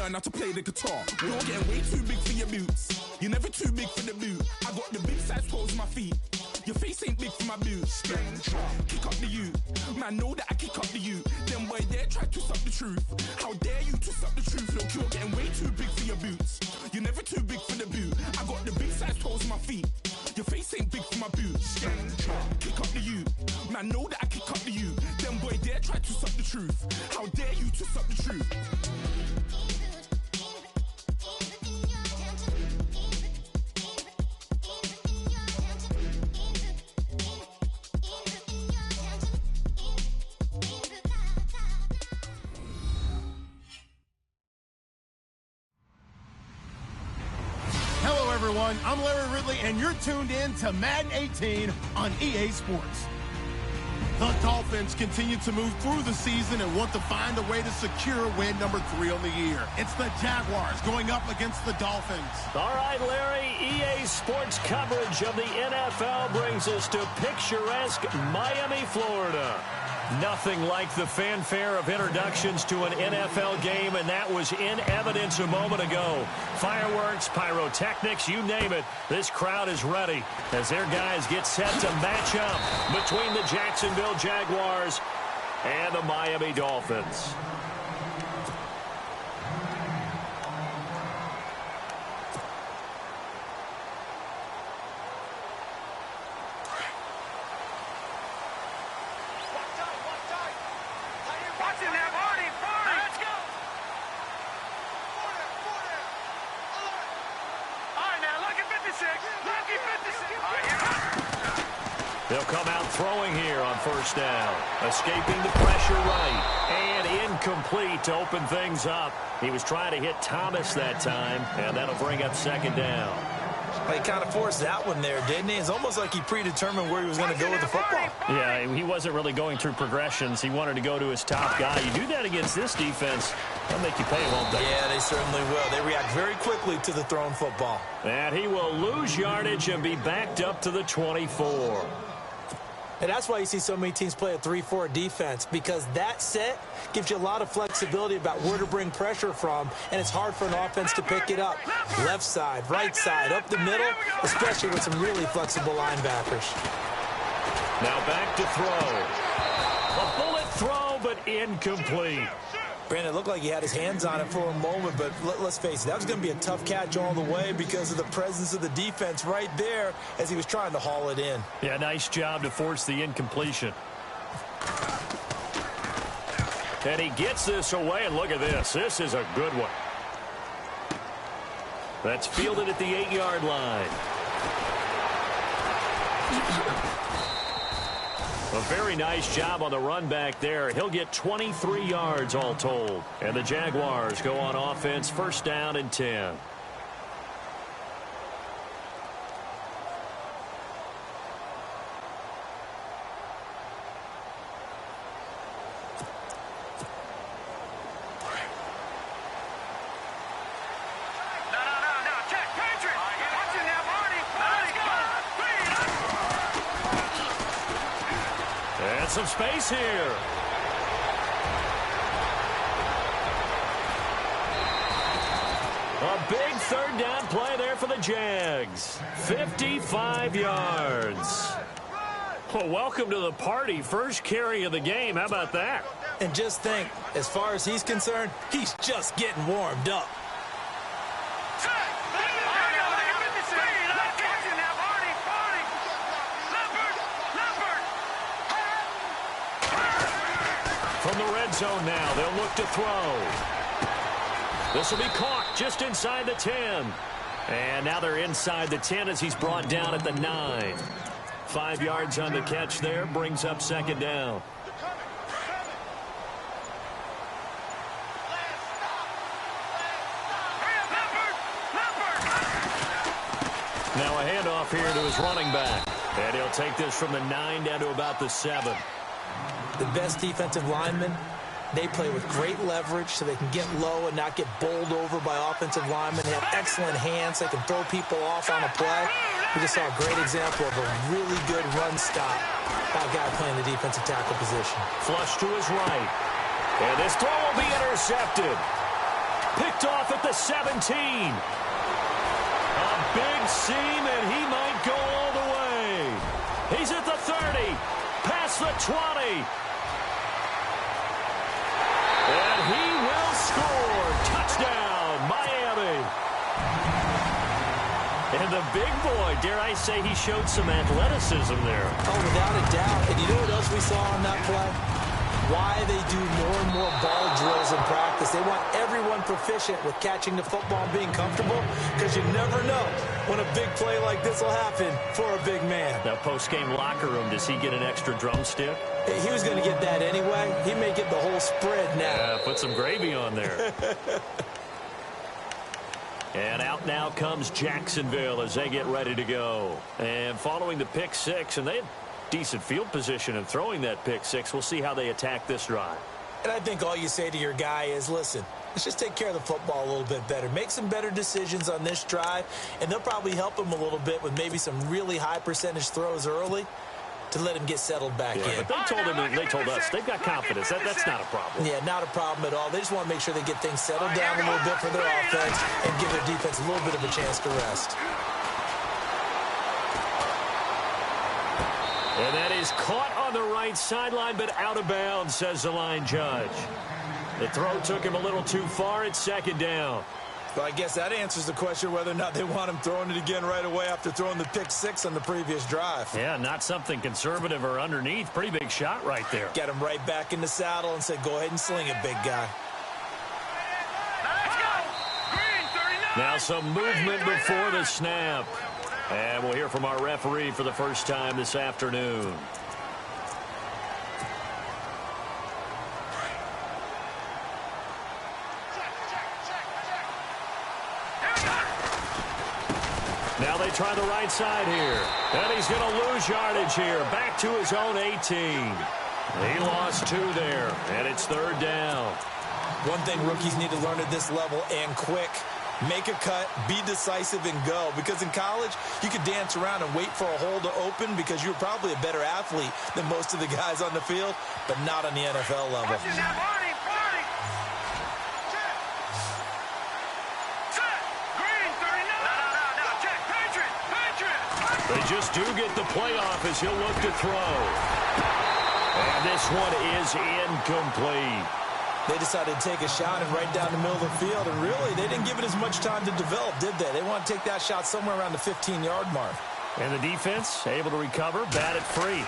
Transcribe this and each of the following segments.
learn how to play the guitar. You're getting way too big for your boots. You're never too big for the boot. I got the big size toes on my feet. Your face ain't big for my boots. Kick up the you. Man, know that I kick up the you. Them boy there try to twist up the truth. How dare you twist up the truth? Look, you're getting way too big for your boots. You're never too big for the boot. I got the big size toes on my feet. Your face ain't big for my boots. Kick up the you. Man, know that I kick up the you. Them boy there try to twist up the truth. How dare you twist up the truth? Everyone, I'm Larry Ridley, and you're tuned in to Madden 18 on EA Sports. The Dolphins continue to move through the season and want to find a way to secure win number 3 on the year. It's the Jaguars going up against the Dolphins. All right, Larry, EA Sports coverage of the NFL brings us to picturesque Miami, Florida. Nothing like the fanfare of introductions to an NFL game, and that was in evidence a moment ago. Fireworks, pyrotechnics, you name it. This crowd is ready as their guys get set to match up between the Jacksonville Jaguars and the Miami Dolphins. They'll come out throwing here on first down. Escaping the pressure right. And incomplete to open things up. He was trying to hit Thomas that time, and that'll bring up second down. He kind of forced that one there, didn't he? It's almost like he predetermined where he was going to go with the football. Yeah, he wasn't really going through progressions. He wanted to go to his top guy. You do that against this defense, they'll make you pay, won't they? Yeah, they certainly will. They react very quickly to the thrown football. And he will lose yardage and be backed up to the 24. And that's why you see so many teams play a 3-4 defense, because that set gives you a lot of flexibility about where to bring pressure from, and it's hard for an offense to pick it up. Left side, right side, up the middle, especially with some really flexible linebackers. Now back to throw. A bullet throw, but incomplete. Brandon, it looked like he had his hands on it for a moment, but let's face it, that was going to be a tough catch all the way because of the presence of the defense right there as he was trying to haul it in. Yeah, nice job to force the incompletion. And he gets this away, and look at this. This is a good one. That's fielded at the 8-yard line. A very nice job on the run back there. He'll get 23 yards all told. And the Jaguars go on offense, first down and 10. Some space here. A big third down play there for the Jags. 55 yards. Well, welcome to the party. First carry of the game. How about that? And just think, as far as he's concerned, he's just getting warmed up. From the red zone now, they'll look to throw. This will be caught just inside the 10. And now they're inside the 10 as he's brought down at the 9. 5 yards on the catch there, brings up second down. Now a handoff here to his running back. And he'll take this from the 9 down to about the 7. The best defensive linemen, they play with great leverage so they can get low and not get bowled over by offensive linemen. They have excellent hands. They can throw people off on a play. We just saw a great example of a really good run stop by a guy playing the defensive tackle position. Flush to his right. And this throw will be intercepted. Picked off at the 17. A big seam, and he might go all the way. He's at the 30. Past the 20. And he will score. Touchdown, Miami. And the big boy, dare I say, he showed some athleticism there. Oh, without a doubt. And you know what else we saw on that play? Why they do more and more ball drills in practice. They want everyone proficient with catching the football and being comfortable, because you never know when a big play like this will happen for a big man. Now, post-game locker room, does he get an extra drumstick? Hey, he was going to get that anyway. He may get the whole spread now. Yeah, put some gravy on there. And out now comes Jacksonville as they get ready to go. And following the pick six, and they had decent field position in throwing that pick six. We'll see how they attack this drive. And I think all you say to your guy is, listen, let's just take care of the football a little bit better. Make some better decisions on this drive, and they'll probably help him a little bit with maybe some really high percentage throws early to let him get settled back in. But they told us they've got confidence. That's not a problem. Yeah, not a problem at all. They just want to make sure they get things settled down a little bit for their offense and give their defense a little bit of a chance to rest. And that is caught on the right sideline, but out of bounds, says the line judge. The throw took him a little too far. It's second down. Well, I guess that answers the question whether or not they want him throwing it again right away after throwing the pick six on the previous drive. Yeah, not something conservative or underneath. Pretty big shot right there. Get him right back in the saddle and say, go ahead and sling it, big guy. Now some movement before the snap. And we'll hear from our referee for the first time this afternoon. Now they try the right side here. And he's going to lose yardage here. Back to his own 18. He lost 2 there. And it's third down. One thing rookies need to learn at this level, and quick. Make a cut, be decisive, and go. Because in college, you could dance around and wait for a hole to open because you're probably a better athlete than most of the guys on the field, but not on the NFL level. They just do get the playoff as he'll look to throw. And this one is incomplete. They decided to take a shot and right down the middle of the field, and really, they didn't give it as much time to develop, did they? They want to take that shot somewhere around the 15-yard mark. And the defense able to recover, bat it free.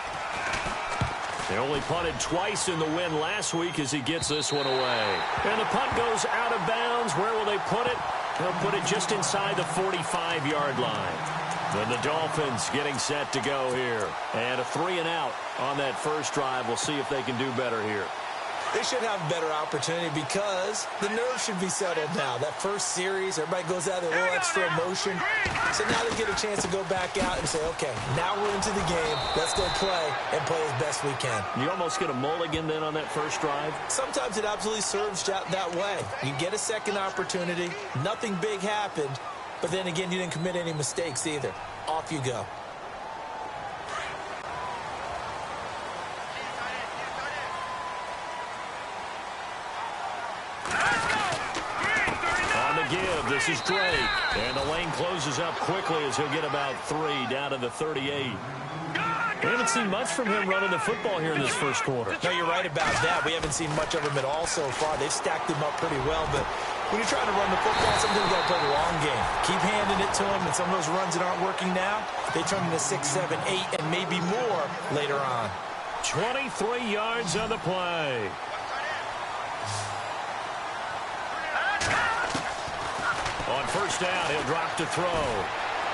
They only punted twice in the win last week as he gets this one away. And the punt goes out of bounds. Where will they put it? They'll put it just inside the 45-yard line. Then the Dolphins getting set to go here. And a 3-and-out on that first drive. We'll see if they can do better here. They should have a better opportunity because the nerves should be settled now. That first series, everybody goes out with a little extra emotion. So now they get a chance to go back out and say, okay, now we're into the game. Let's go play and play as best we can. You almost get a mulligan then on that first drive? Sometimes it absolutely serves that way. You get a second opportunity. Nothing big happened. But then again, you didn't commit any mistakes either. Off you go. Give. This is Drake. And the lane closes up quickly as he'll get about 3 down to the 38. We haven't seen much from him running the football here in this first quarter. No, you're right about that. We haven't seen much of him at all so far. They've stacked him up pretty well, but when you're trying to run the football, sometimes you got to play the long game. Keep handing it to him, and some of those runs that aren't working now, they turn into 6, 7, 8, and maybe more later on. 23 yards on the play. On first down, he'll drop to throw.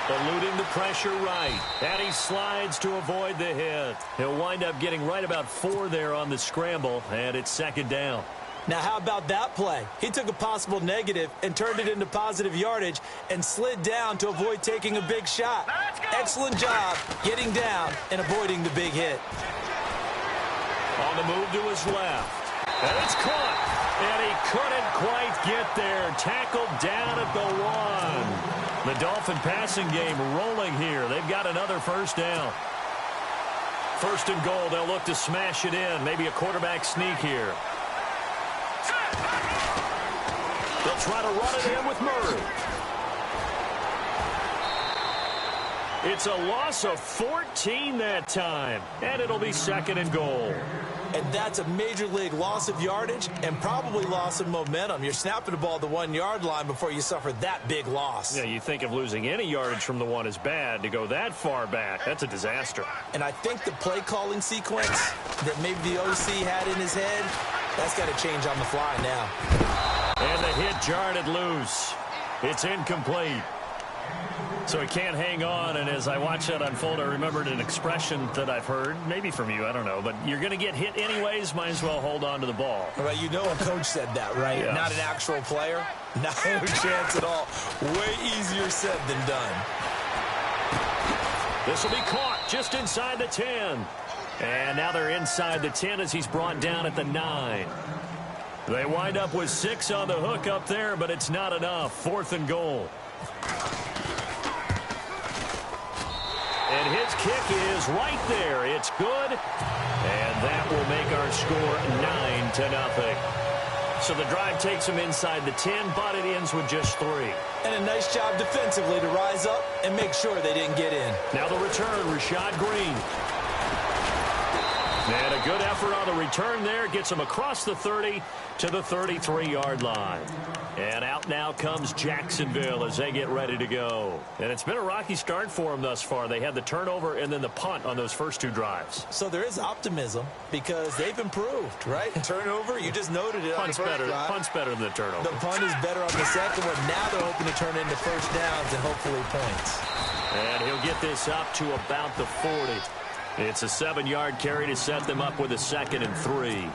Eluding the pressure right. And he slides to avoid the hit. He'll wind up getting right about 4 there on the scramble, and it's second down. Now, how about that play? He took a possible negative and turned it into positive yardage and slid down to avoid taking a big shot. Excellent job getting down and avoiding the big hit. On the move to his left. And it's caught. And he couldn't quite get there. Tackled down at the 1. The Dolphin passing game rolling here. They've got another first down. First and goal. They'll look to smash it in. Maybe a quarterback sneak here. They'll try to run it in with Murray. It's a loss of 14 that time, and it'll be 2nd and goal. And that's a major league loss of yardage and probably loss of momentum. You're snapping the ball to the 1-yard line before you suffer that big loss. Yeah, you think of losing any yardage from the one is bad. To go that far back, that's a disaster. And I think the play calling sequence that maybe the OC had in his head, that's got to change on the fly now. And the hit jarred it loose. It's incomplete. So he can't hang on, and as I watch that unfold, I remembered an expression that I've heard, maybe from you, I don't know, but you're going to get hit anyways, might as well hold on to the ball. Well, you know a coach said that, right? Yeah. Not an actual player. No chance at all. Way easier said than done. This will be caught just inside the 10. And now they're inside the 10 as he's brought down at the 9. They wind up with 6 on the hook up there, but it's not enough. 4th and goal. And his kick is right there. It's good. And that will make our score 9-0. So the drive takes him inside the 10, but it ends with just 3. And a nice job defensively to rise up and make sure they didn't get in. Now the return, Rashad Green. And a good effort on the return there. Gets him across the 30 to the 33-yard line. And out now comes Jacksonville as they get ready to go. And it's been a rocky start for them thus far. They had the turnover and then the punt on those first 2 drives. So there is optimism because they've improved, right? Turnover, you just noted it on the first drive. Punt's better than the turnover. The punt is better on the second one. Now they're hoping to turn into first downs and hopefully points. And he'll get this up to about the 40. It's a 7-yard carry to set them up with a 2nd and 3.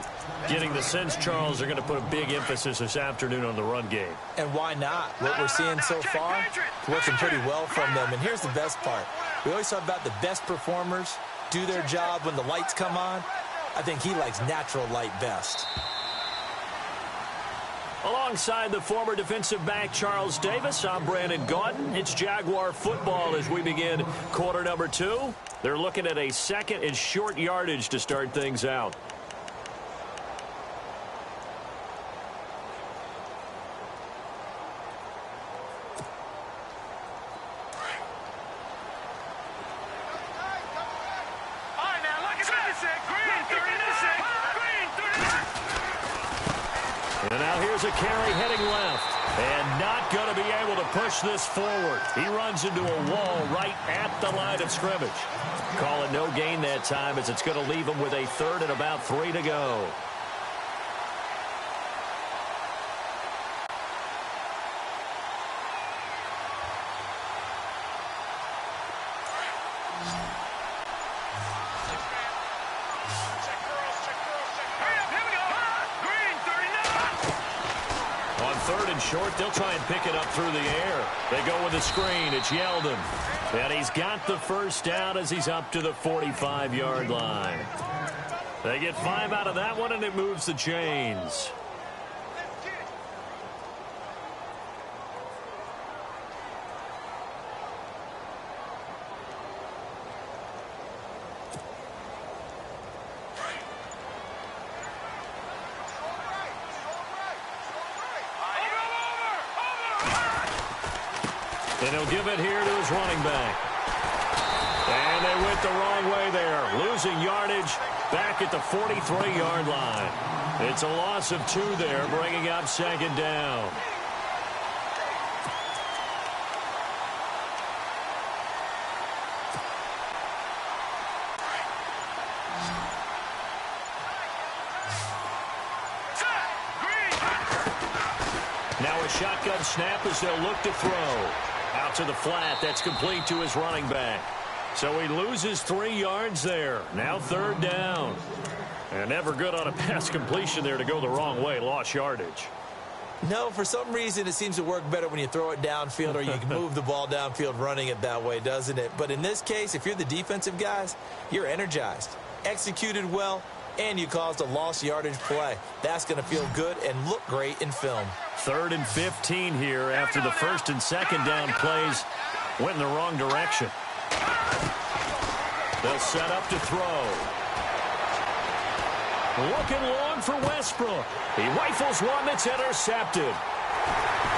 Getting the sense, Charles, are going to put a big emphasis this afternoon on the run game. And why not? What we're seeing so far, working pretty well from them. And here's the best part. We always talk about the best performers do their job when the lights come on. I think he likes natural light best. Alongside the former defensive back Charles Davis, I'm Brandon Gaudin. It's Jaguar football as we begin quarter number 2. They're looking at a 2nd and short yardage to start things out. And now here's a carry heading left. And not going to be able to push this forward. He runs into a wall right at the line of scrimmage. Call it no gain that time as it's going to leave him with a 3rd and about 3 to go. Short, they'll try and pick it up through the air. They go with a screen. It's Yeldon. And he's got the first down as he's up to the 45-yard line. They get 5 out of that one, and it moves the chains. And he'll give it here to his running back. And they went the wrong way there. Losing yardage back at the 43-yard line. It's a loss of 2 there, bringing up 2nd down. Now a shotgun snap as they'll look to throw. Out to the flat. That's complete to his running back. So he loses 3 yards there. Now 3rd down. And never good on a pass completion there to go the wrong way. Lost yardage. No, for some reason it seems to work better when you throw it downfield or you can move the ball downfield running it that way, doesn't it? But in this case, if you're the defensive guys, you're energized, executed well, and you caused a lost yardage play. That's going to feel good and look great in film. 3rd and 15 here after the 1st and 2nd down plays went in the wrong direction. They'll set up to throw. Looking long for Westbrook. He rifles one that's intercepted.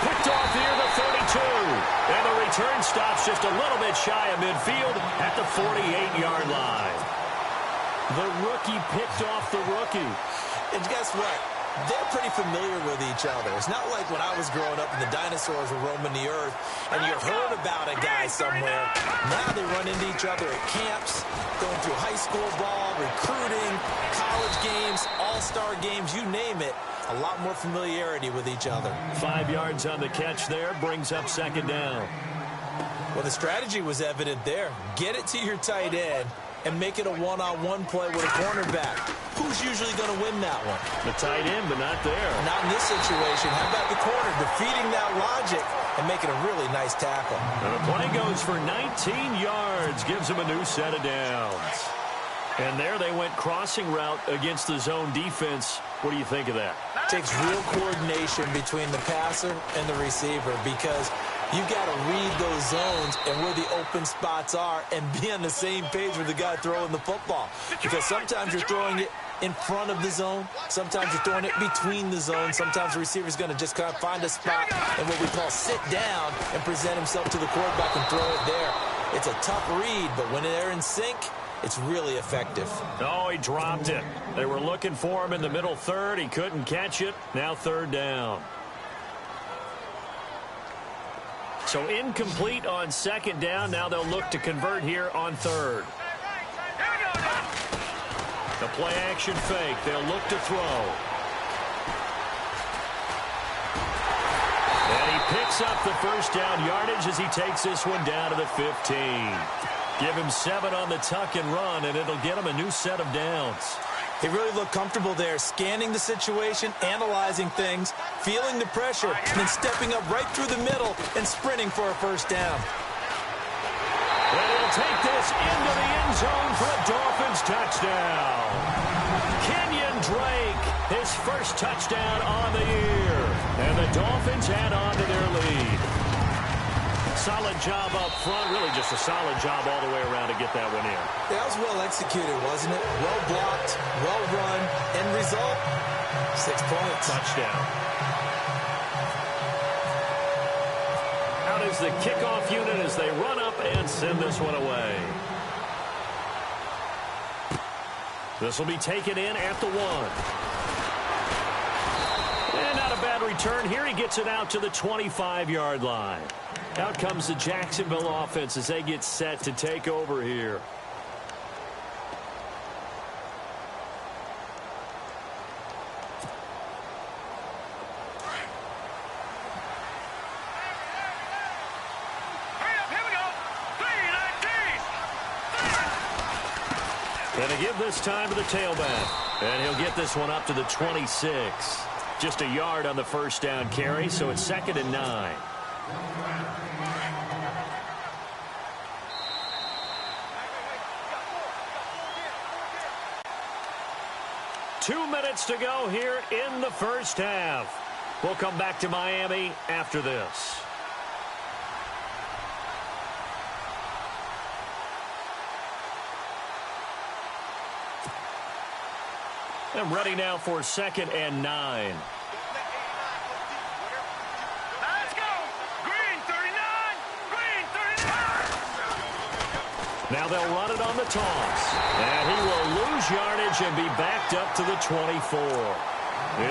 Picked off near the 32. And the return stops just a little bit shy of midfield at the 48-yard line. The rookie picked off the rookie. And guess what? They're pretty familiar with each other. It's not like when I was growing up and the dinosaurs were roaming the earth and you heard about a guy somewhere. Now they run into each other at camps, going through high school ball, recruiting, college games, all-star games, you name it. A lot more familiarity with each other. 5 yards on the catch there, brings up second down. Well, the strategy was evident there. Get it to your tight end and make it a one-on-one play with a cornerback. Who's usually going to win that one? The tight end, but not there. Not in this situation. How about the corner defeating that logic and making a really nice tackle? And the play goes for 19 yards, gives him a new set of downs. And there they went crossing route against the zone defense. What do you think of that? Takes real coordination between the passer and the receiver because you got to read those zones and where the open spots are and be on the same page with the guy throwing the football. Because sometimes you're throwing it in front of the zone. Sometimes you're throwing it between the zones. Sometimes the receiver's going to just kind of find a spot and what we call sit down and present himself to the quarterback and throw it there. It's a tough read, but when they're in sync, it's really effective. Oh, he dropped it. They were looking for him in the middle third. He couldn't catch it. Now third down. So incomplete on second down. Now they'll look to convert here on third. The play action fake. They'll look to throw. And he picks up the first down yardage as he takes this one down to the 15. Give him 7 on the tuck and run, and it'll get him a new set of downs. They really look comfortable there, scanning the situation, analyzing things, feeling the pressure, and then stepping up right through the middle and sprinting for a first down. And he'll take this into the end zone for a Dolphins touchdown. Kenyon Drake, his first touchdown on the year. And the Dolphins add on to their lead. Solid job up front, really just a solid job all the way around to get that one in. That was well executed, wasn't it? Well blocked, well run, end result, 6 points. Touchdown. Out is the kickoff unit as they run up and send this one away. This will be taken in at the 1. And not a bad return here. He gets it out to the 25-yard line. Out comes the Jacksonville offense as they get set to take over here. And to give this time to the tailback. And he'll get this one up to the 26. Just a yard on the first down carry, so it's 2nd and 9. Two minutes to go here in the first half. We'll come back to Miami after this. And ready now for 2nd and 9. Let's go! Green 39! Green 39! Now they'll run it on the toss. And he will lose yardage and be backed up to the 24.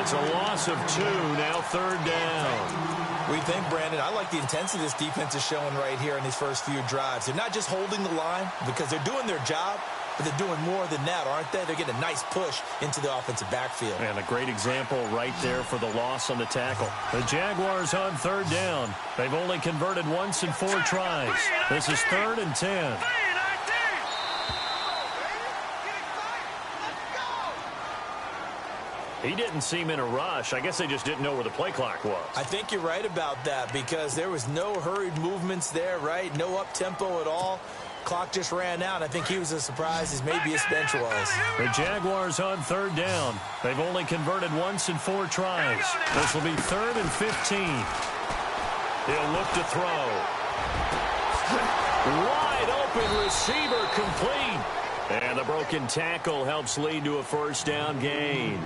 It's a loss of 2, now third down. We think, Brandon, I like the intensity this defense is showing right here in these first few drives. They're not just holding the line because they're doing their job, but they're doing more than that, aren't they? They're getting a nice push into the offensive backfield. And a great example right there for the loss on the tackle. The Jaguars on third down. They've only converted once in 4 tries. This is 3rd and 10. He didn't seem in a rush. I guess they just didn't know where the play clock was. I think you're right about that because there was no hurried movements there, right? No up-tempo at all. Clock just ran out. I think he was as surprised as maybe his bench was. The Jaguars on third down. They've only converted once in 4 tries. This will be 3rd and 15. He'll look to throw. Wide open receiver complete. And the broken tackle helps lead to a first down gain.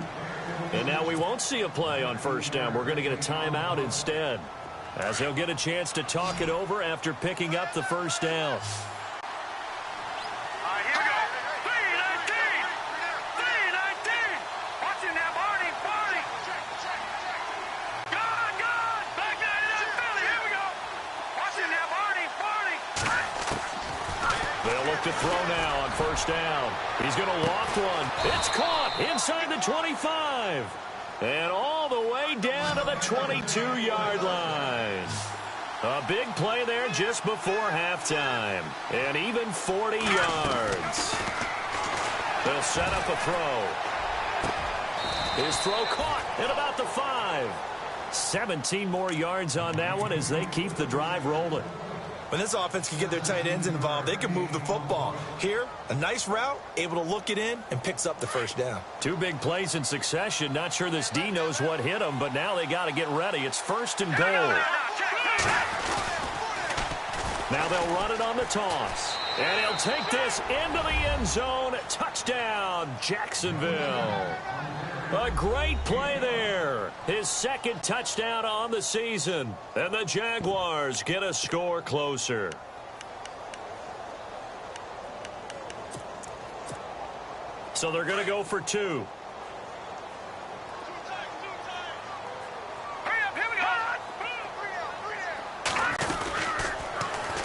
And now we won't see a play on first down. We're going to get a timeout instead, as he'll get a chance to talk it over after picking up the first down. Here we go. 319. 319. Watching that Barney. Good. Back down to Philly. Here we go. Watching that Barney. They'll look to throw now on first down. He's going to loft one. It's caught inside the 25. And all the way down to the 22-yard line. A big play there just before halftime. And even 40 yards. They'll set up a throw. His throw caught at about the 5. 17 more yards on that one as they keep the drive rolling. When this offense can get their tight ends involved, they can move the football. Here, a nice route, able to look it in, and picks up the first down. 2 big plays in succession. Not sure this D knows what hit him, but now they got to get ready. It's first and goal. Now they'll run it on the toss. And he'll take this into the end zone. Touchdown, Jacksonville. A great play there. His second touchdown on the season. And the Jaguars get a score closer. So they're going to go for 2.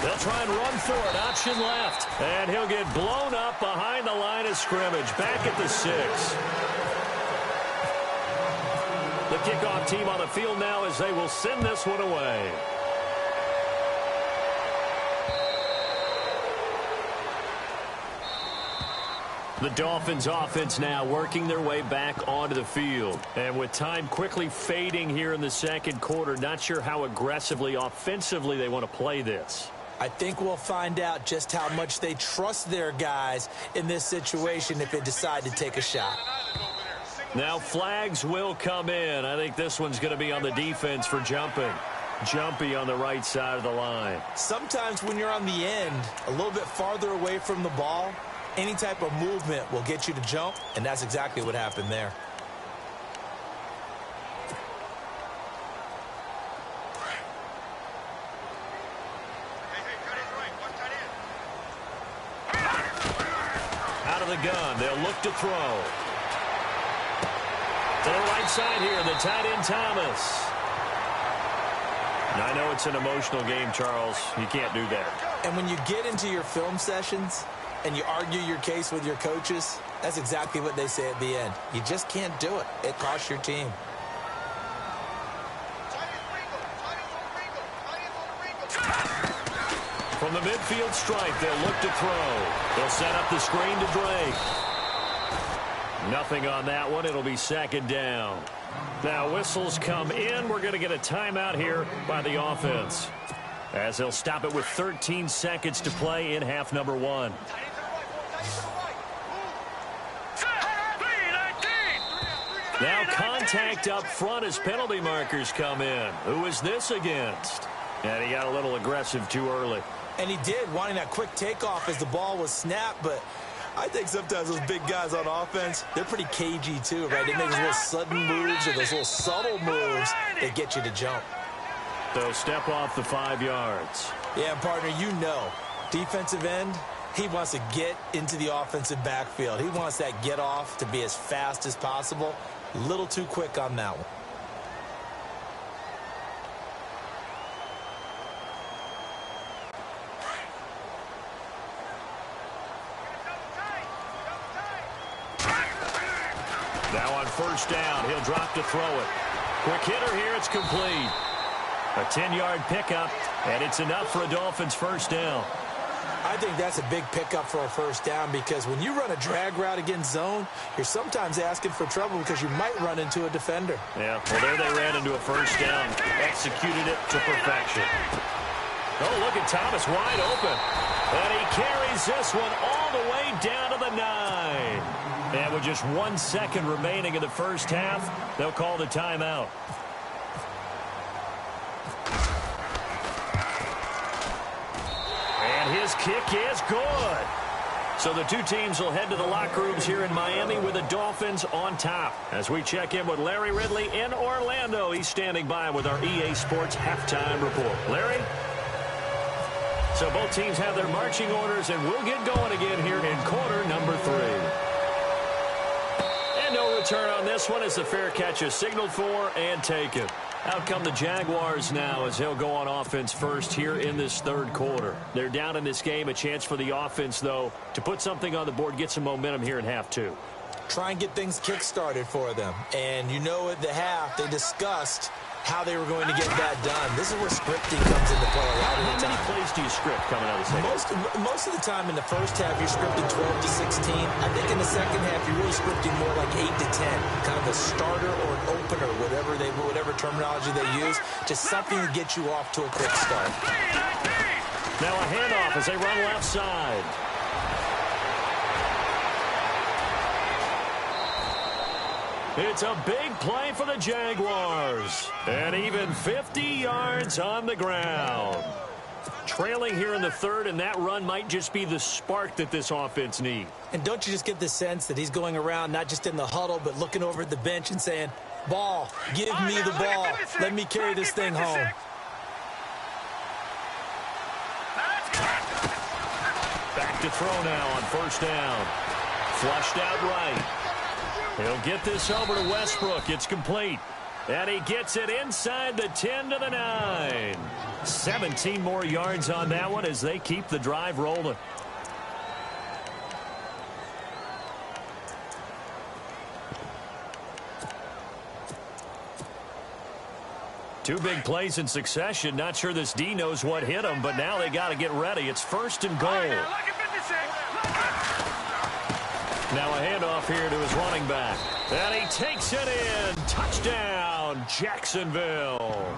They'll try and run for it. Option left. And he'll get blown up behind the line of scrimmage. Back at the 6. The kickoff team on the field now as they will send this one away. The Dolphins offense now working their way back onto the field. And with time quickly fading here in the second quarter, not sure how aggressively, offensively they want to play this. I think we'll find out just how much they trust their guys in this situation if they decide to take a shot. Now flags will come in. I think this one's going to be on the defense for jumping. Jumpy on the right side of the line. Sometimes when you're on the end, a little bit farther away from the ball, any type of movement will get you to jump, and that's exactly what happened there. Out of the gun, they'll look to throw. To the right side here, the tight end Thomas. Now, I know it's an emotional game, Charles. You can't do that. And when you get into your film sessions and you argue your case with your coaches, that's exactly what they say at the end. You just can't do it. It costs your team. From the midfield stripe, they'll look to throw. They'll set up the screen to Drake. Nothing on that one. It'll be second down. Now whistles come in. We're going to get a timeout here by the offense, as they'll stop it with 13 seconds to play in half number 1. Now contact up front as penalty markers come in. Who is this against? And he got a little aggressive too early. And he did, wanting that quick takeoff as the ball was snapped, but I think sometimes those big guys on offense, they're pretty cagey too, right? They make those little sudden moves or those little subtle moves that get you to jump. So step off the 5 yards. Yeah, partner, you know, defensive end, he wants to get into the offensive backfield. He wants that get off to be as fast as possible. A little too quick on that one. Now on first down, he'll drop to throw it. Quick hitter here, it's complete. A 10-yard pickup, and it's enough for a Dolphins first down. I think that's a big pickup for a first down because when you run a drag route against zone, you're sometimes asking for trouble because you might run into a defender. Yeah, well, there they ran into a first down. Executed it to perfection. Oh, look at Thomas wide open. And he carries this one all the way down to the 9. And with just 1 second remaining in the first half, they'll call the timeout. And his kick is good. So the two teams will head to the locker rooms here in Miami with the Dolphins on top. As we check in with Larry Ridley in Orlando, he's standing by with our EA Sports halftime report. Larry? So both teams have their marching orders, and we'll get going again here in quarter number 3. And no return on this one as the fair catch is signaled for and taken. Out come the Jaguars now as they'll go on offense first here in this third quarter. They're down in this game. A chance for the offense, though, to put something on the board, get some momentum here in half 2. Try and get things kick-started for them. And you know at the half, they discussed how they were going to get that done. This is where scripting comes into play a lot of the time. How many plays do you script coming out of the second? Most of the time in the first half, you're scripting 12 to 16. I think in the second half, you're really scripting more like 8 to 10. Kind of a starter or an opener, whatever terminology they use. Just something to get you off to a quick start. Now a handoff as they run left side. It's a big play for the Jaguars. And even 50 yards on the ground. Trailing here in the third, and that run might just be the spark that this offense needs. And don't you just get the sense that he's going around, not just in the huddle, but looking over at the bench and saying, ball, give me the ball. Let me carry this thing home. Back to throw now on first down. Flushed out right. He'll get this over to Westbrook. It's complete. And he gets it inside the 10 to the 9. 17 more yards on that one as they keep the drive rolling. Two big plays in succession. Not sure this D knows what hit him, but now they got to get ready. It's first and goal. Now a handoff here to his running back. And he takes it in. Touchdown, Jacksonville.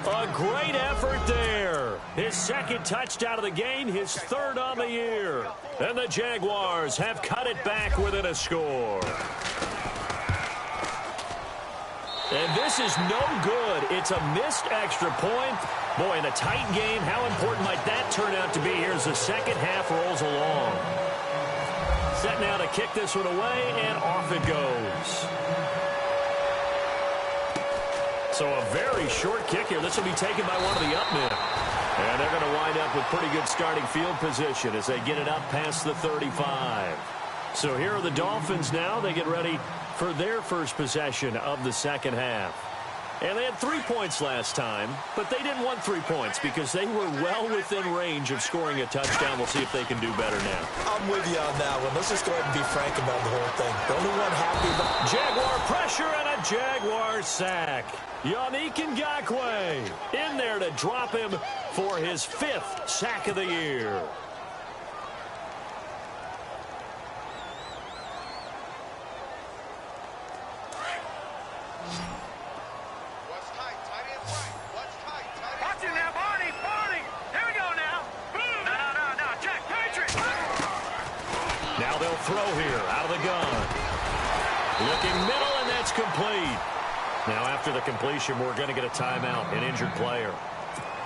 A great effort there. His second touchdown of the game, his third on the year. And the Jaguars have cut it back within a score. And this is no good. It's a missed extra point. Boy, in a tight game, how important might that turn out to be here as the second half rolls along. Set now to kick this one away, and off it goes. So a very short kick here. This will be taken by one of the up men. And they're going to wind up with pretty good starting field position as they get it up past the 35. So here are the Dolphins now. They get ready for their first possession of the second half. And they had 3 points last time, but they didn't want 3 points because they were well within range of scoring a touchdown. We'll see if they can do better now. I'm with you on that one. Let's just go ahead and be frank about the whole thing. The only one happy about... Jaguar pressure and a Jaguar sack. Yannick Ngakoue in there to drop him for his 5th sack of the year. Throw here out of the gun. Looking middle, and that's complete. Now after the completion, we're going to get a timeout, an injured player.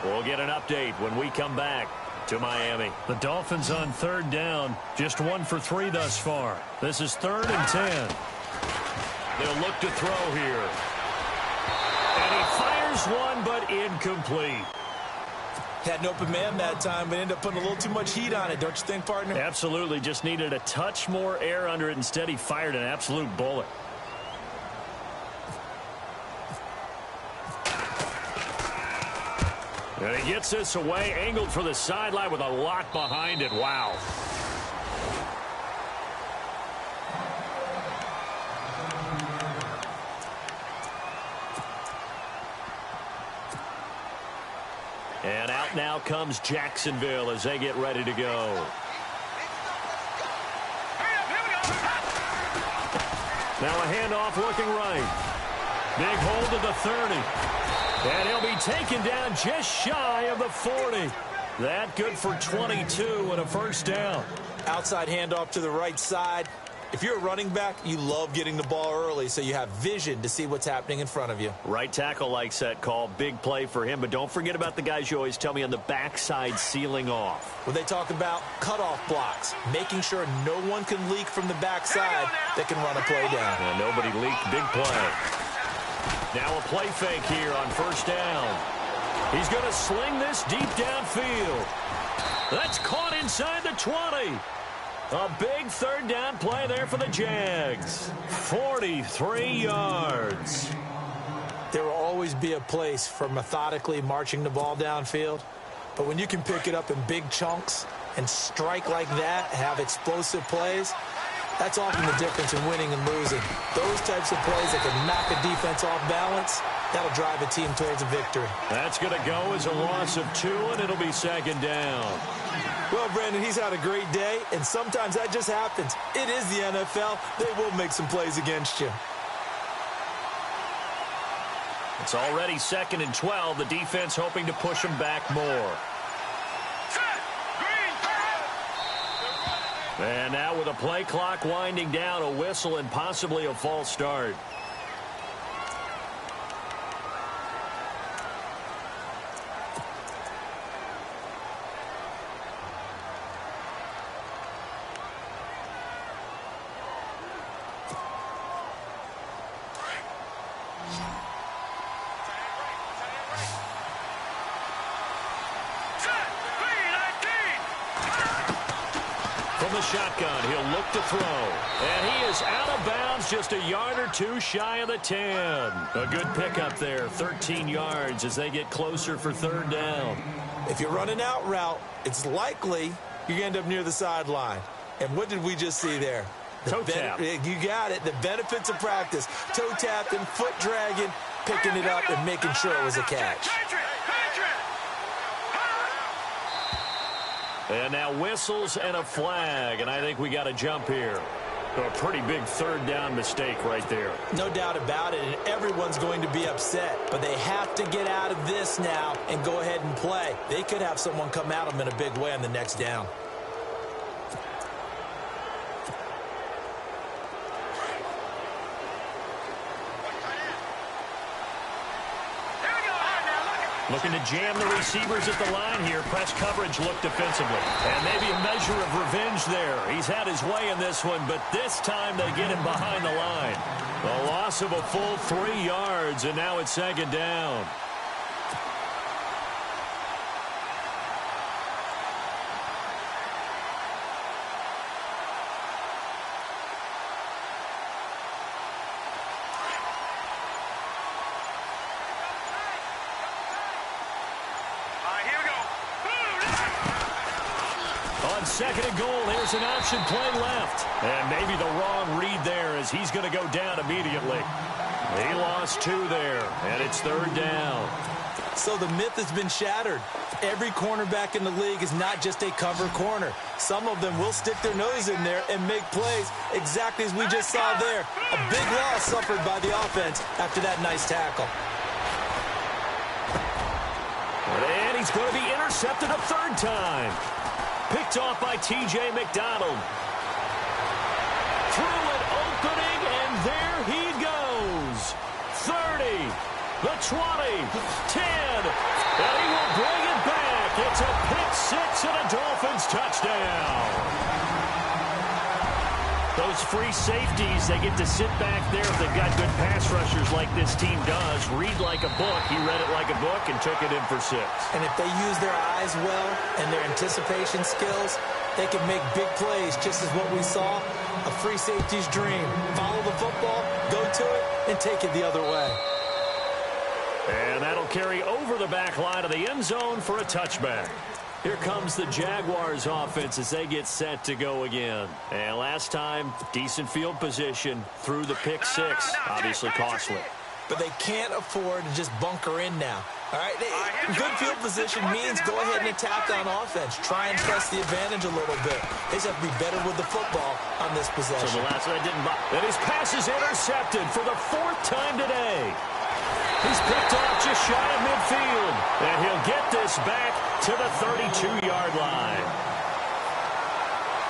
We'll get an update when we come back to Miami. The Dolphins on third down, just 1 for 3 thus far. This is 3rd and 10. They'll look to throw here. And he fires one, but incomplete. Had an open man that time, but ended up putting a little too much heat on it, don't you think, partner? Absolutely. Just needed a touch more air under it. Instead, he fired an absolute bullet. And he gets this away, angled for the sideline with a lot behind it. Wow. And out now comes Jacksonville as they get ready to go. Now a handoff looking right. Big hold of the 30. And he'll be taken down just shy of the 40. That good for 22 and a first down. Outside handoff to the right side. If you're a running back, you love getting the ball early so you have vision to see what's happening in front of you. Right tackle likes that call. Big play for him, but don't forget about the guys you always tell me on the backside sealing off. When they talk about cutoff blocks, making sure no one can leak from the backside that can run a play down. And nobody leaked. Big play. Now a play fake here on first down. He's going to sling this deep downfield. That's caught inside the 20. A big third down play there for the Jags. 43 yards. There will always be a place for methodically marching the ball downfield. But when you can pick it up in big chunks and strike like that, have explosive plays, that's often the difference in winning and losing. Those types of plays that can knock a defense off balance, that'll drive a team towards a victory. That's going to go as a loss of 2, and it'll be second down. Well, Brandon, he's had a great day, and sometimes that just happens. It is the NFL. They will make some plays against you. It's already 2nd and 12. The defense hoping to push them back more. And now with a play clock winding down, a whistle and possibly a false start. The shotgun, he'll look to throw, and he is out of bounds, just a yard or 2 shy of the 10. A good pickup there, 13 yards as they get closer for third down. If you're running out route, it's likely you end up near the sideline. And what did we just see there? Toe tap. You got it. The benefits of practice. Toe tapping, foot dragging, picking it up, and making sure it was a catch. And now whistles and a flag, and I think we got a jump here. A pretty big third down mistake right there. No doubt about it, and everyone's going to be upset. But they have to get out of this now and go ahead and play. They could have someone come at them in a big way on the next down. Looking to jam the receivers at the line here. Press coverage look defensively. And maybe a measure of revenge there. He's had his way in this one, but this time they get him behind the line. A loss of a full 3 yards, and now it's second down. Second and goal, here's an option play left. And maybe the wrong read there as he's going to go down immediately. He lost 2 there, and it's third down. So the myth has been shattered. Every cornerback in the league is not just a cover corner. Some of them will stick their nose in there and make plays exactly as we just saw there. A big loss suffered by the offense after that nice tackle. And he's going to be intercepted a third time. Picked off by T.J. McDonald. Through an opening, and there he goes. 30, the 20, 10, and he will bring it back. It's a pick 6 and a Dolphins touchdown. Those free safeties, they get to sit back there if they've got good pass rushers like this team does. Read like a book. He read it like a book and took it in for 6. And if they use their eyes well and their anticipation skills, they can make big plays, just as what we saw. A free safety's dream. Follow the football, go to it, and take it the other way. And that'll carry over the back line of the end zone for a touchback. Here comes the Jaguars offense as they get set to go again. And last time, decent field position through the pick 6. Obviously costly. But they can't afford to just bunker in now. All right, good field position means go ahead and attack on offense. Try and press the advantage a little bit. They just have to be better with the football on this possession. So the last one didn't buy. And his pass is intercepted for the 4th time today. He's picked off just shy of midfield. And he'll get this back to the 32-yard line.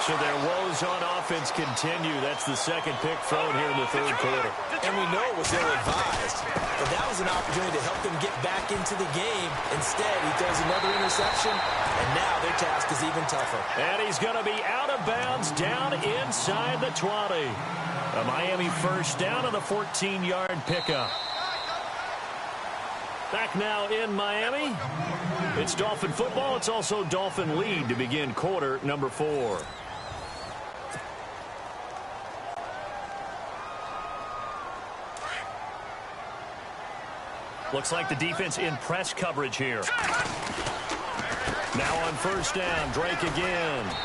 So their woes on offense continue. That's the second pick thrown here in the third quarter. And we know it was ill-advised, but that was an opportunity to help them get back into the game. Instead, he throws another interception, and now their task is even tougher. And he's going to be out of bounds down inside the 20. A Miami first down on the 14-yard pickup. Back now in Miami. It's Dolphin football. It's also Dolphin lead to begin quarter number 4. Looks like the defense in press coverage here. Now on first down, Drake again.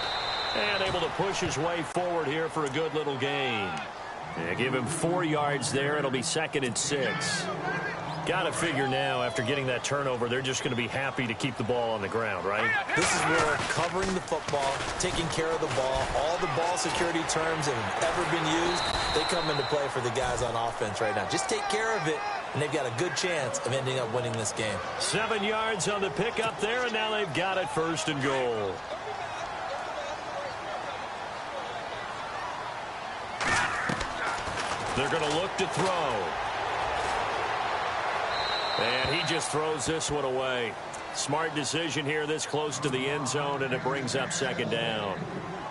And able to push his way forward here for a good little gain. Yeah, give him 4 yards there. It'll be 2nd and 6. Got to figure now, after getting that turnover, they're just going to be happy to keep the ball on the ground, right? This is where covering the football, taking care of the ball, all the ball security terms that have ever been used, they come into play for the guys on offense right now. Just take care of it, and they've got a good chance of ending up winning this game. 7 yards on the pickup there, and now they've got it 1st and goal. They're going to look to throw. And he just throws this one away. Smart decision here this close to the end zone, and it brings up 2nd down.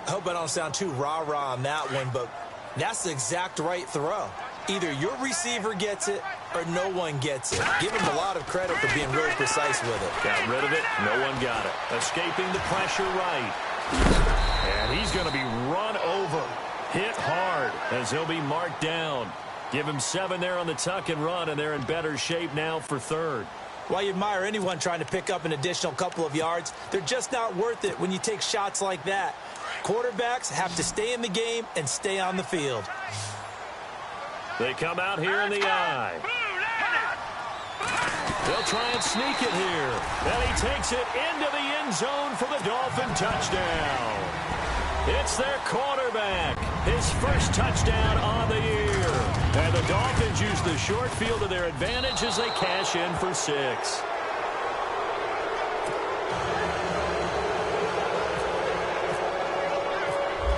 I hope I don't sound too rah-rah on that one, but that's the exact right throw. Either your receiver gets it or no one gets it. Give him a lot of credit for being really precise with it. Got rid of it. No one got it. Escaping the pressure right. And he's going to be run over. Hit hard as he'll be marked down. Give him 7 there on the tuck and run, and they're in better shape now for 3rd. While you admire anyone trying to pick up an additional couple of yards, they're just not worth it when you take shots like that. Quarterbacks have to stay in the game and stay on the field. They come out here in the eye. They'll try and sneak it here. And he takes it into the end zone for the Dolphin touchdown. It's their quarterback. His first touchdown on the year. And the Dolphins use the short field to their advantage as they cash in for 6.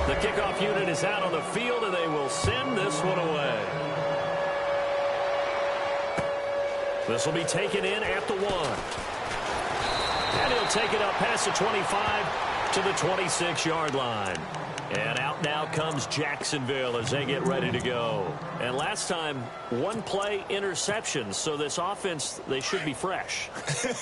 The kickoff unit is out on the field, and they will send this one away. This will be taken in at the 1. And he'll take it up past the 25 to the 26-yard line. And out now comes Jacksonville as they get ready to go. And last time, 1 play interception. So this offense, they should be fresh.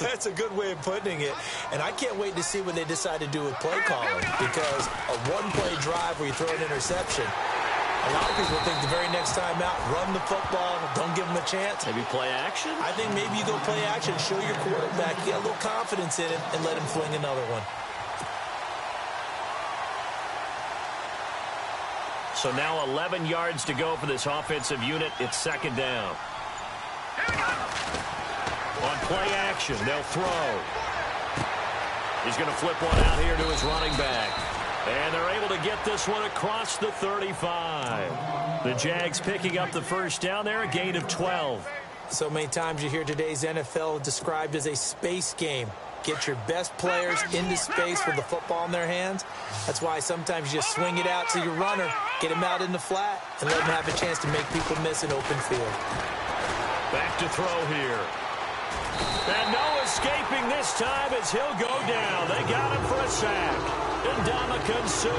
That's a good way of putting it. And I can't wait to see what they decide to do with play calling. Because a 1-play drive where you throw an interception, a lot of people think the very next time out, run the football, don't give them a chance. Maybe play action? I think maybe you go play action, show your quarterback, get a little confidence in him, and let him fling another one. So now 11 yards to go for this offensive unit. It's 2nd down. On play action, they'll throw. He's going to flip one out here to his running back. And they're able to get this one across the 35. The Jags picking up the first down there, a gain of 12. So many times you hear today's NFL described as a space game. Get your best players into space with the football in their hands. That's why sometimes you just swing it out to your runner, get him out in the flat, and let him have a chance to make people miss an open field. Back to throw here. And no escaping this time as he'll go down. They got him for a sack. Ndamukong Suh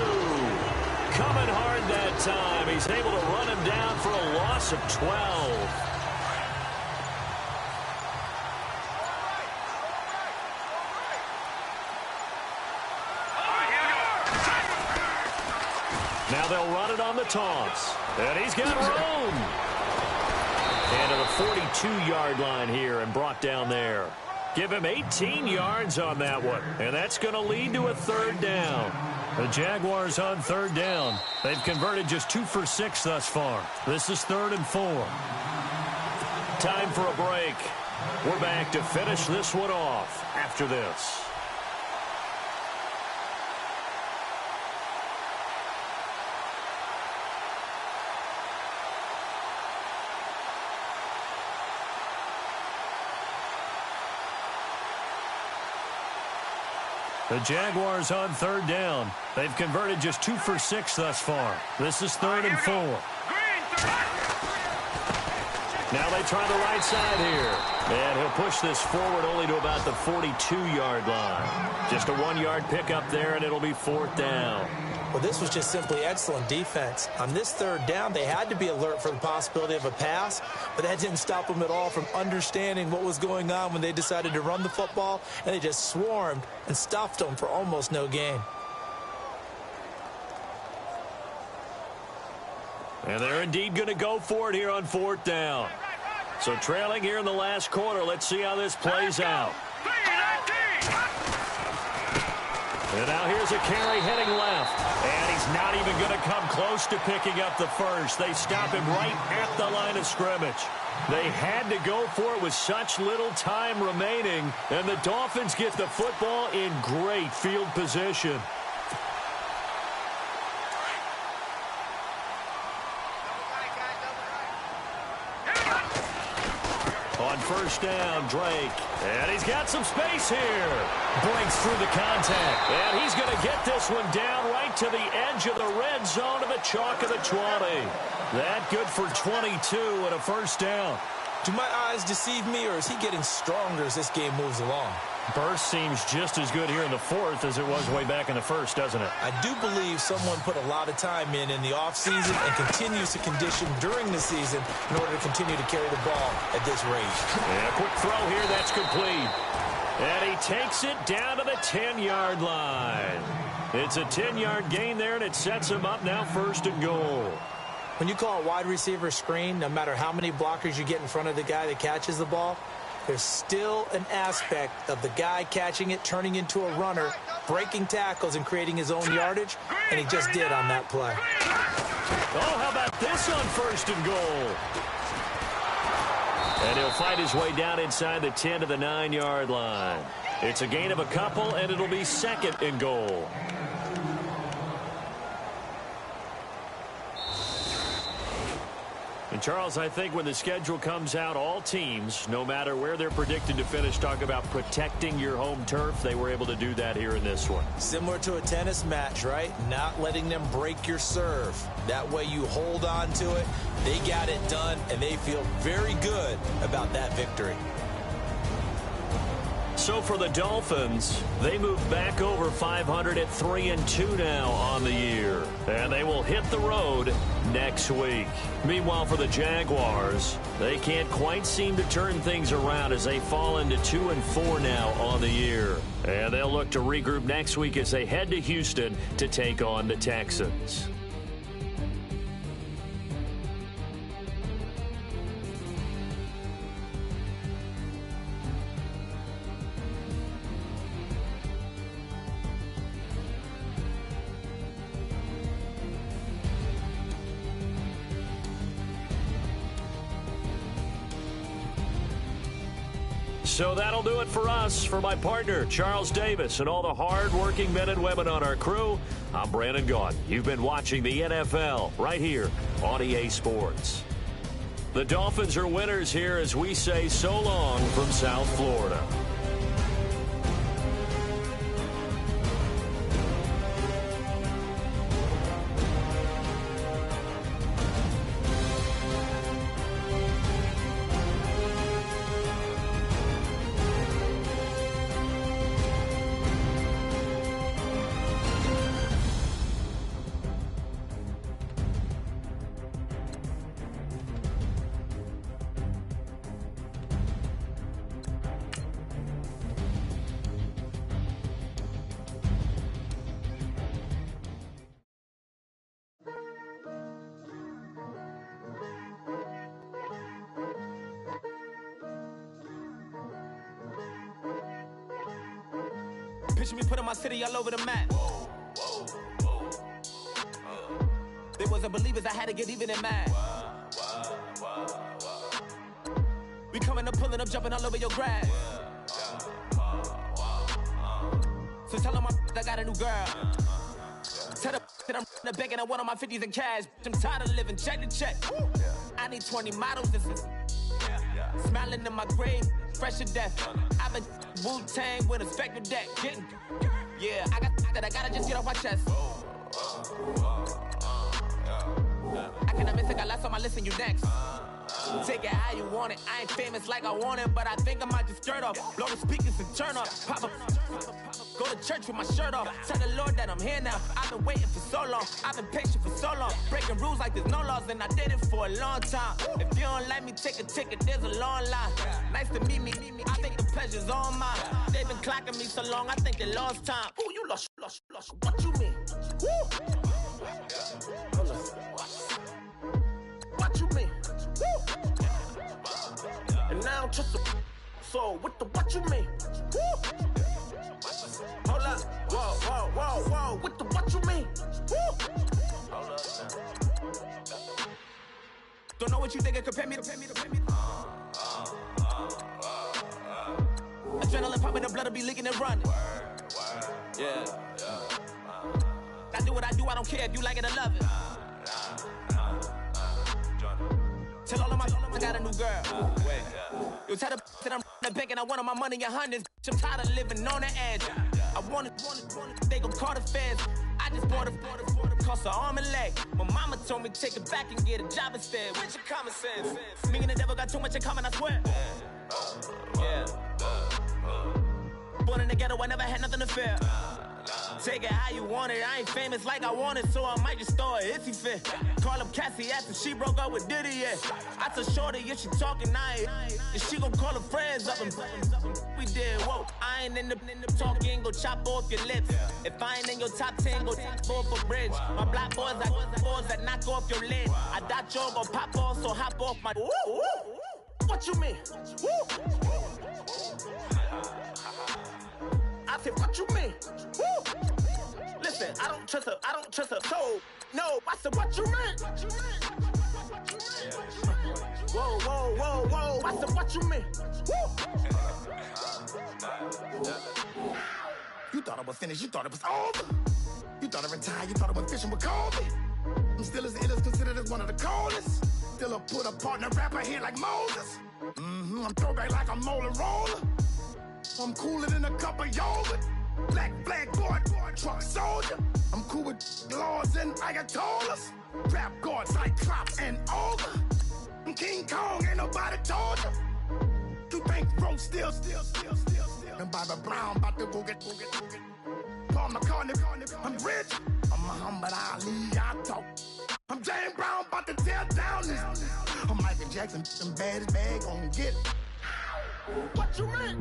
coming hard that time. He's able to run him down for a loss of 12. Now they'll run it on the toss. And he's got room. And to the 42-yard line here and brought down there. Give him 18 yards on that one. And that's going to lead to a 3rd down. The Jaguars on 3rd down. They've converted just 2 for 6 thus far. This is 3rd and 4. Time for a break. We're back to finish this one off after this. The Jaguars on third down. They've converted just 2 for 6 thus far. This is 3rd and 4. Now they try the right side here. And he'll push this forward only to about the 42-yard line. Just a 1-yard pickup there, and it'll be 4th down. Well, this was just simply excellent defense. On this 3rd down, they had to be alert for the possibility of a pass, but that didn't stop them at all from understanding what was going on when they decided to run the football, and they just swarmed and stuffed them for almost no gain. And they're indeed going to go for it here on 4th down. So trailing here in the last quarter, let's see how this plays out. And now here's a carry heading left. And he's not even going to come close to picking up the first. They stop him right at the line of scrimmage. They had to go for it with such little time remaining. And the Dolphins get the football in great field position. On first down, Drake. And he's got some space here. Breaks through the contact. And he's going to get this one down right to the edge of the red zone to the chalk of the 20. That good for 22 and a first down. Do my eyes deceive me, or is he getting stronger as this game moves along? Burst seems just as good here in the 4th as it was way back in the 1st, doesn't it? I do believe someone put a lot of time in the offseason and continues to condition during the season in order to continue to carry the ball at this rate. Yeah, quick throw here. That's complete. And he takes it down to the 10-yard line. It's a 10-yard gain there, and it sets him up now 1st and goal. When you call a wide receiver screen, no matter how many blockers you get in front of the guy that catches the ball, there's still an aspect of the guy catching it, turning into a runner, breaking tackles and creating his own yardage, and he just did on that play. Oh, how about this on 1st and goal? And he'll fight his way down inside the 10 to the 9-yard line. It's a gain of a couple, and it'll be 2nd and goal. And Charles, I think when the schedule comes out, all teams, no matter where they're predicted to finish, talk about protecting your home turf. They were able to do that here in this one. Similar to a tennis match, right? Not letting them break your serve. That way you hold on to it. They got it done, and they feel very good about that victory. So for the Dolphins, they move back over 500 at 3-2 now on the year. And they will hit the road next week. Meanwhile, for the Jaguars, they can't quite seem to turn things around as they fall into 2-4 now on the year. And they'll look to regroup next week as they head to Houston to take on the Texans. So that'll do it for us. For my partner, Charles Davis, and all the hard-working men and women on our crew, I'm Brandon Gaudin. You've been watching the NFL right here on EA Sports. The Dolphins are winners here as we say so long from South Florida. Picture me putting my city all over the map. They wasn't believers, I had to get even in mad. We coming up, pulling up, jumping all over your grass. So tell them I got a new girl. Tell them that I'm begging, I want on my 50s in cash. I'm tired of living check to check. I need 20 models, this is smiling in my grave, fresh to death. I've been Wu-Tang with a spectre deck. Yeah, I got that I gotta just get off my chest. I cannot miss it, got last on my list and you next. Take it how you want it. I ain't famous like I want it, but I think I might just stir off. Blow the speakers and turn up. Pop up. Go to church with my shirt off. Tell the Lord that I'm here now. I've been waiting for so long. I've been patient for so long. Breaking rules like there's no laws, and I did it for a long time. If you don't like me, take a ticket. There's a long line. Nice to meet me. I think the pleasure's all mine. They've been clocking me so long, I think they lost time. Ooh, you lost. What you mean? Woo! Hold up. What you mean? Woo! And now I'm just a so what you mean? Woo! Hold up, whoa, what you mean? Woo! Hold up. Don't know what you think it compare me to. Adrenaline pumping, the blood'll be leaking and running. Yeah. I do what I do, I don't care if you like it or love it. Tell all of my I got a new girl. Wait. You tell the that I'm the bank and I want all my money in hundreds. I'm tired of living on the edge. I want it, they gon' call the feds. I just bought a cost an arm and leg. My mama told me take it back and get a job instead. Where's your common sense? Me and the devil got too much in common, I swear. Yeah. Born in the ghetto, I never had nothing to fear. Take it how you want it. I ain't famous like I want it, so I might just throw a iffy fit. Call up Cassie after she broke up with Diddy, yeah. I told Shorty if she talking, and she gon' call her friends up and we did, whoa. I ain't in the talking, go chop off your lips. If I ain't in your top 10, go tap off a bridge. My black boys like boys that knock off your lid. I thought you gon' pop off, so hop off my. What you mean? Woo! I said, what you mean? Woo! Listen, I don't trust her soul. No, I said, what you mean? Whoa. I said, what you mean? Woo! You thought I was finished, you thought it was over. You thought I retired, you thought I went fishing with Kobe. I'm still as ill as considered as one of the coldest. Still a put a partner rapper here like Moses. I'm throwback like a molar roller. I'm cooler than a cup of yogurt. Black flag boy, truck soldier. I'm cool with laws and ayatollahs. Rap god, Cyclops and Olga. I'm King Kong, ain't nobody told you. You think Rose still. And Bobby Brown about to go get. Paul McCartney, I'm rich. I'm Muhammad Ali, I talk. I'm James Brown, about to tear down this. I'm Michael Jackson, them bad as bad, gon' get it. What you mean?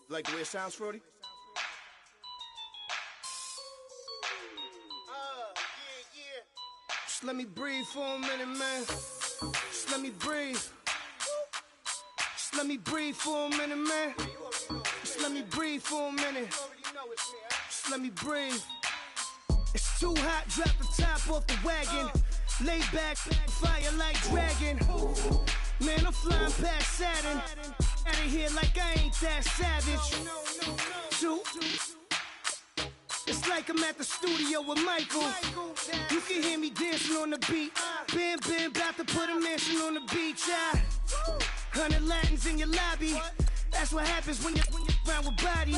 Like the way it sounds, Frody? Yeah. Just let me breathe for a minute, man. Just let me breathe. Just let me breathe for a minute, man. Just let me breathe for a minute. Just let me breathe. It's too hot, drop the top off the wagon. Lay back, fire like dragon. Man, I'm flying past Saturn. Out of here like I ain't that savage. Two. It's like I'm at the studio with Michael. You can hear me dancing on the beat. Bam, about to put a mansion on the beach. 100 Latins in your lobby. That's what happens when you're around with body.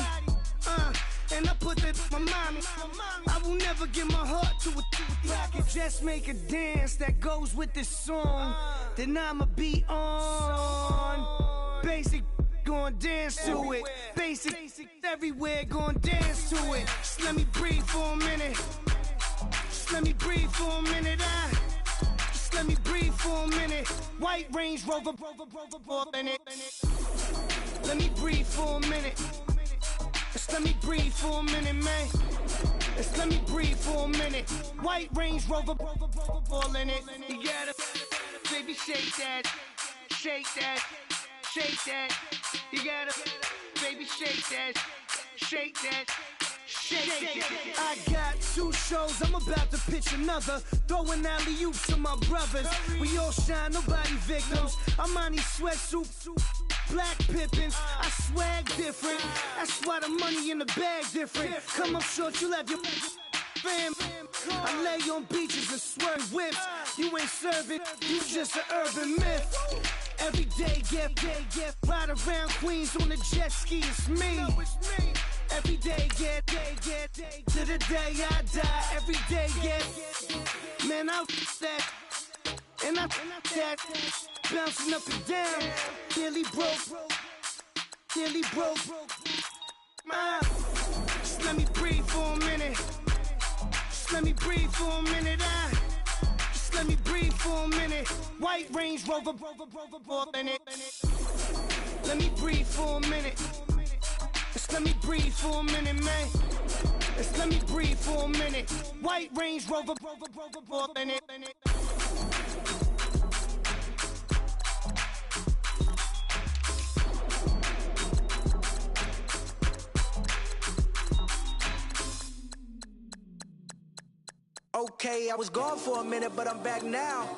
And I put that in my mommy. I will never give my heart to a I can just make a dance that goes with this song. Then I'ma be on. Basic, gon' dance to it. Basic, everywhere, gon' dance to it. Just let me breathe for a minute. Just let me breathe for a minute. Just let me breathe for a minute. White Range Rover, in it. Let me breathe for a minute. Just let me breathe for a minute, man. Just let me breathe for a minute. White Range Rover, all in it. You gotta, baby, shake that. shake that, shake that. You gotta, baby, shake that, shake that. Shake it. I got 2 shows, I'm about to pitch another. Throwing alley-oops to my brothers. We all shine, nobody victims. I'm on these sweatsuits, black pippins. I swag different. That's why the money in the bag different. Come up short, you have your fam. I lay on beaches and swerve whips. You ain't serving, you just an urban myth. Every day, get ride around Queens on a jet ski, it's me. Every day, get to the day I die. Every day, get man, I that and I that bouncing up and down. Nearly broke. Just let me breathe for a minute. Just let me breathe for a minute. Just let me breathe for a minute. White Range Rover, in it. Let me breathe for a minute. Just let me breathe for a minute, man. Just let me breathe for a minute. White Range Rover, in it. Okay, I was gone for a minute, but I'm back now.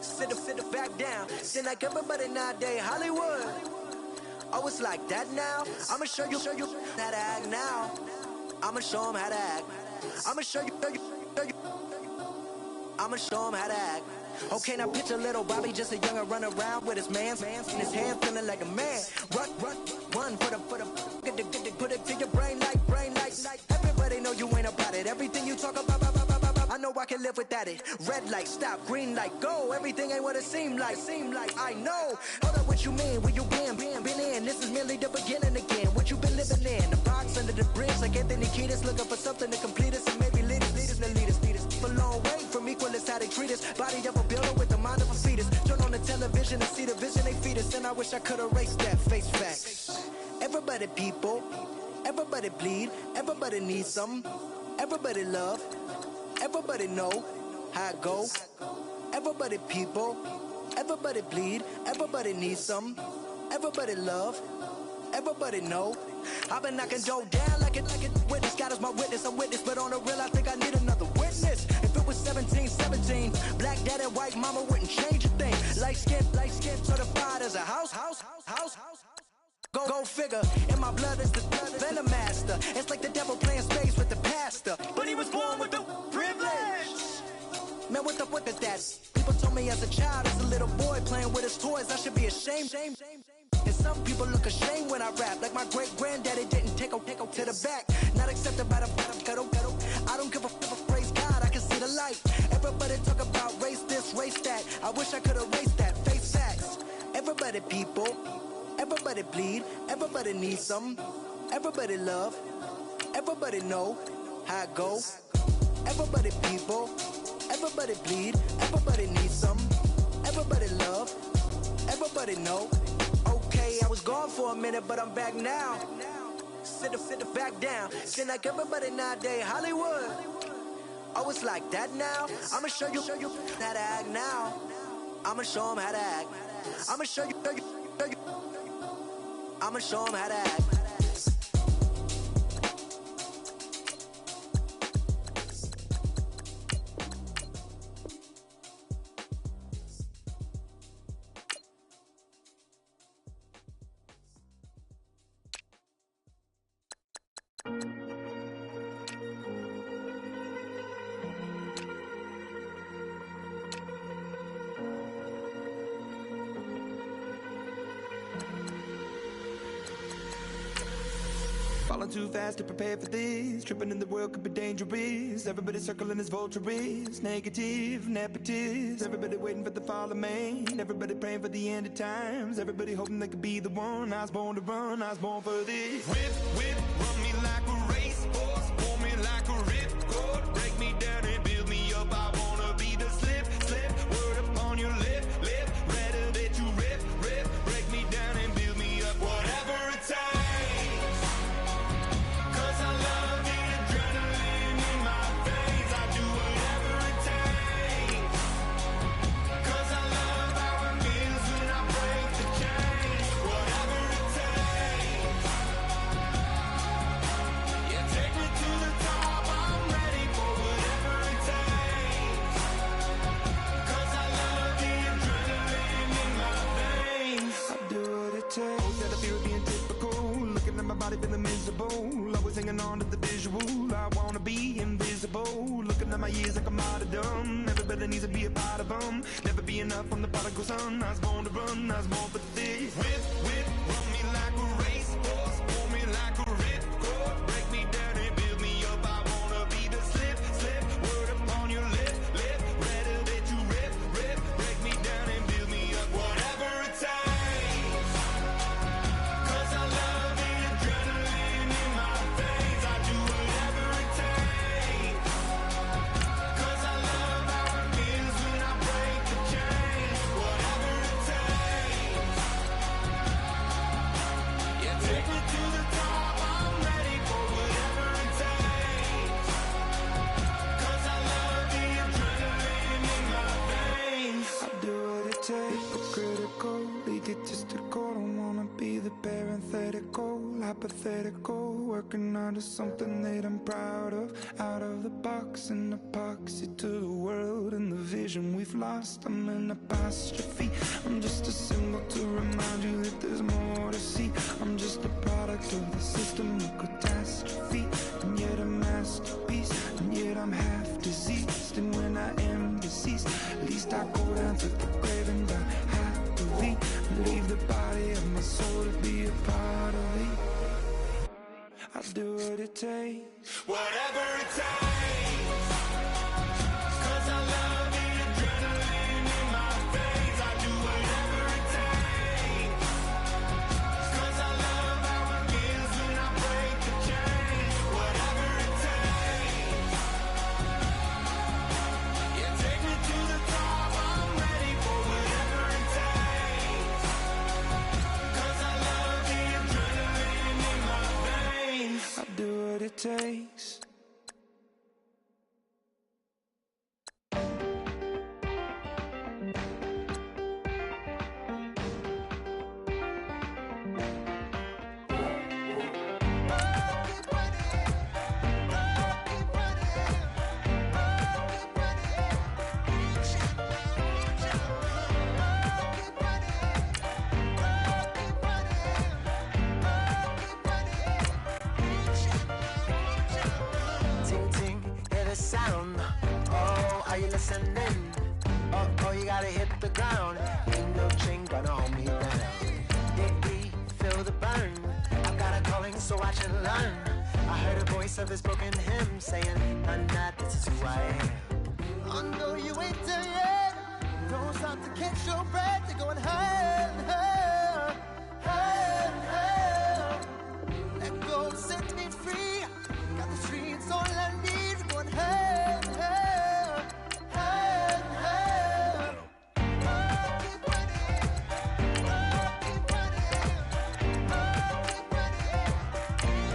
Sit back down. Seem like everybody nowadays, Hollywood. Oh, it's like that now? I'ma show you how to act now. I'ma show them how to act. I'ma show you. I'ma show them how to act. Okay, now picture little Bobby, just a youngin' run around with his man in his hand, feeling like a man. Run for the put it to your brain like. Everybody know you ain't about it. Everything you talk about, I know I can live without it. Red light, stop, green light, go. Everything ain't what it seem like. I know. Hold up, what you mean? Where you been in? This is merely the beginning again. What you been living in? The box under the bridge, like Anthony Kiedis, looking for something to complete us and maybe lead us. A long way from equal is how they treat us. Body of a builder with the mind of a fetus. Turn on the television and see the vision they feed us, and I wish I could erase that face fact. Everybody people, everybody bleed, everybody needs some, everybody love, everybody know how it go. Everybody people, everybody bleed, everybody needs some, everybody love, everybody know. I've been knocking dough down like it witness. God is my witness, I'm witness, but on the real I think I need another witness. If it was 17, black dad and white mama wouldn't change a thing. Light skin, certified as a house. Go figure, in my blood is the venom master. It's like the devil playing space with the pastor, but he was born with the privilege. Man, what is that? People told me as a child, as a little boy playing with his toys, I should be ashamed. And some people look ashamed when I rap, like my great granddaddy didn't take a to the back. Not accepted by the ghetto. I don't give a praise God, I can see the light. Everybody talk about race this, race that. I wish I could erase that. Face facts. Everybody people. Everybody bleed, everybody needs some, everybody love, everybody know how it go. Everybody people, everybody bleed, everybody needs some, everybody love, everybody know. Okay, I was gone for a minute, but I'm back now. Sit back down. Seem like everybody nowadays, Hollywood. Oh, it's like that now? I'ma show you how to act now. I'ma show them how to act. I'ma show you. I'ma show them how to act. Falling too fast to prepare for this. Tripping in the world could be dangerous. Everybody circling as vultures. Negative, nepotist. Everybody waiting for the fall of man. Everybody praying for the end of times. Everybody hoping they could be the one. I was born to run, I was born for this. Whip, run me like a racehorse. Pull me like a ripcord. Break me down and build me up. I wanna be the slip. Word upon your lip. Rather that you rip. Break me down and build me up. Whatever it takes. Cause I love how it feels when I break hanging on to the visual. I wanna be invisible, looking at my years like a martyrdom. Everybody needs to be a part of them. Never be enough, I'm the prodigal son. I was born to run, I was born for this. Whip, run me like a racehorse, pull me like a ripcord, break me down and build me up. I wanna be the slip, word upon your lip, rather that you rip, break me down and build me up. Whatever it takes, 'cause I love the adrenaline in my veins. I do whatever it takes, 'cause I love how it feels when I break the chains. Whatever it takes, yeah, take me to the top. I'm ready for whatever it takes, 'cause I love the adrenaline in my veins. I do what it takes, the critical, egotistical. Don't wanna be the parenthetical, hypothetical, working out of something that I'm proud of. Out of the box, an epoxy to the world and the vision we've lost. I'm an apostrophe, I'm just a symbol to remind you that there's more to see. I'm just a product of the system of catastrophe, and yet a masterpiece, and yet I'm half diseased. And when I am deceased, at least I go down to the grave and die happily, leave the body of my soul to be a part of it. I'll do what it takes, whatever it takes, 'cause I love the adrenaline in my veins. I do whatever it takes, 'cause I love how it feels when I break the chains. Whatever it takes, yeah, take me to the top. I'm ready for whatever it takes, 'cause I love the adrenaline in my veins. I'll do what it takes. Ting ting, hear the sound. Oh, are you listening? Oh, you gotta hit the ground. Ain't no chain gonna hold me down. Dig deep, feel the burn. I've got a calling, so I should learn. I heard a voice of this broken hymn saying, "I'm not, this is who I am." I know you ain't there yet. Don't stop to catch your breath. You're going higher, higher, higher, higher. Let go, set me free. Got the streets all I need. We're going higher, higher, higher, higher. Keep running, keep running, keep running. Keep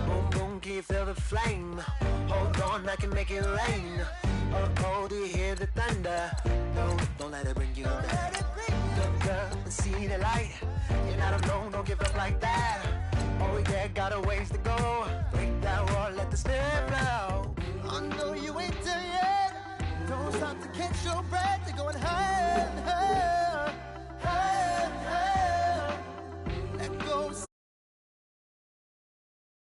boom, boom, can you feel the flame? Hold on, I can make it rain. Oh, do you hear the thunder? No, don't let it bring you down. Look up and see the light. You're not alone, don't give up like that. Oh, yeah, got a ways to go. Break that wall, let the spirit flow. I know you ain't there yet. Don't stop to catch your breath. You're going high.